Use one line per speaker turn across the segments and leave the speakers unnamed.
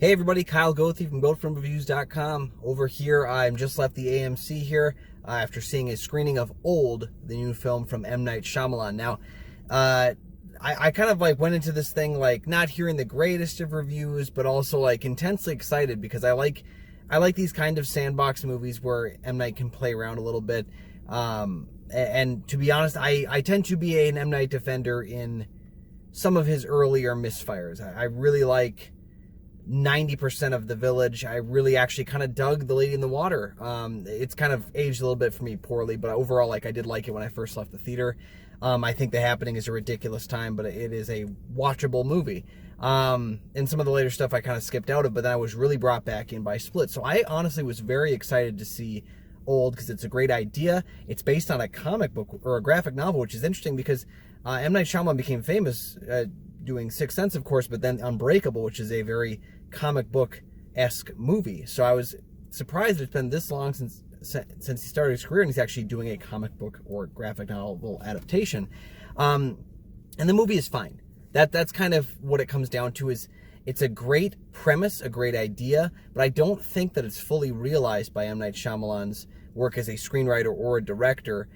Hey everybody, Kyle Goethe from GoatheFilmReviews.com. Over here, I'm just left the AMC here after seeing a screening of Old, the new film from M. Night Shyamalan. Now, I kind of like went into this thing like not hearing the greatest of reviews, but also like intensely excited because I like these kind of sandbox movies where M. Night can play around a little bit. And to be honest, I tend to be an M. Night defender in some of his earlier misfires. I really like 90% of The Village. I really actually kind of dug The Lady in the Water. It's kind of aged a little bit for me poorly, but overall, like, I did like it when I first left the theater. I think The Happening is a ridiculous time, but it is a watchable movie. And some of the later stuff I kind of skipped out of, but then I was really brought back in by Split. So I honestly was very excited to see Old because it's a great idea. It's based on a comic book or a graphic novel, which is interesting because M. Night Shyamalan became famous doing Sixth Sense, of course, but then Unbreakable, which is a very comic book-esque movie. So I was surprised it's been this long since he started his career and he's actually doing a comic book or graphic novel adaptation. And the movie is fine. That's kind of what it comes down to. Is it's a great premise, a great idea, but I don't think that it's fully realized by M. Night Shyamalan's work as a screenwriter or a director.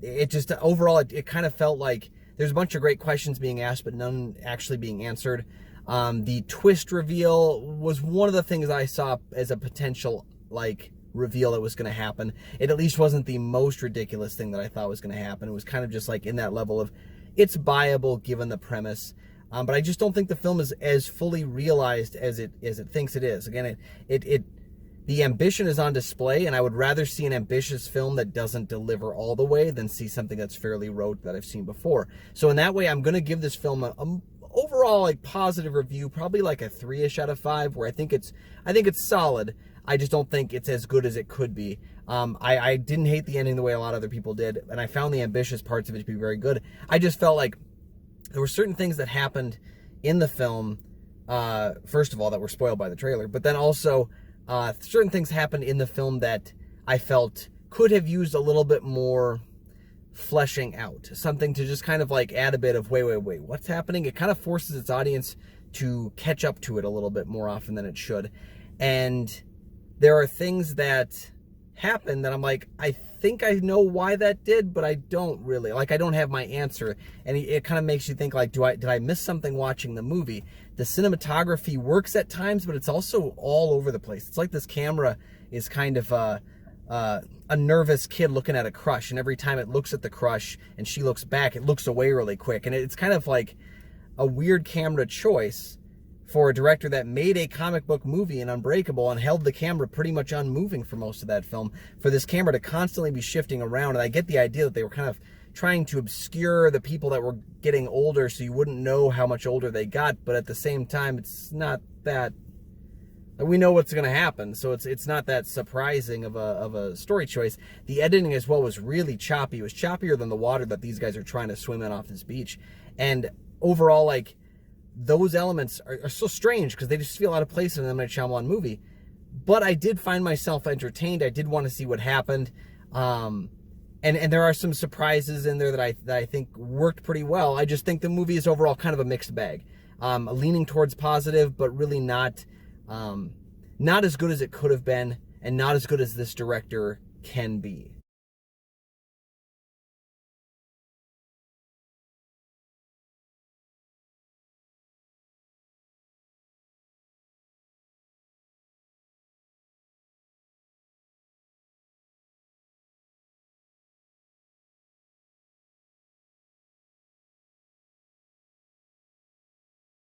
It just overall, it kind of felt like there's a bunch of great questions being asked, but none actually being answered. The twist reveal was one of the things I saw as a potential, like, reveal that was going to happen. It at least wasn't the most ridiculous thing that I thought was going to happen. It was kind of just like in that level of, it's buyable given the premise. But I just don't think the film is as fully realized as it thinks it is. Again, the ambition is on display, and I would rather see an ambitious film that doesn't deliver all the way than see something that's fairly rote that I've seen before. So in that way, I'm going to give this film a overall like positive review, probably like a 3-ish out of 5, where I think it's solid. I just don't think it's as good as it could be. I didn't hate the ending the way a lot of other people did, and I found the ambitious parts of it to be very good. I just felt like there were certain things that happened in the film, first of all, that were spoiled by the trailer, but then also certain things happened in the film that I felt could have used a little bit more fleshing out, something to just kind of like add a bit of wait, what's happening? It kind of forces its audience to catch up to it a little bit more often than it should. And there are things that happen that I'm like, I think I know why that did, but I don't really. Like, I don't have my answer. And it kind of makes you think, like, did I miss something watching the movie? The cinematography works at times, but it's also all over the place. It's like this camera is kind of a nervous kid looking at a crush, and every time it looks at the crush and she looks back, it looks away really quick. And it's kind of like a weird camera choice for a director that made a comic book movie in Unbreakable and held the camera pretty much unmoving for most of that film, for this camera to constantly be shifting around. And I get the idea that they were kind of trying to obscure the people that were getting older so you wouldn't know how much older they got, but at the same time, it's not that, we know what's going to happen, so it's not that surprising of a story choice. The editing as well was really choppy. It was choppier than the water that these guys are trying to swim in off this beach. And overall, like, those elements are so strange because they just feel out of place in an M. Night Shyamalan movie. But I did find myself entertained. I did want to see what happened. And there are some surprises in there that I think worked pretty well. I just think the movie is overall kind of a mixed bag. Leaning towards positive, but really not as good as it could have been, and not as good as this director can be.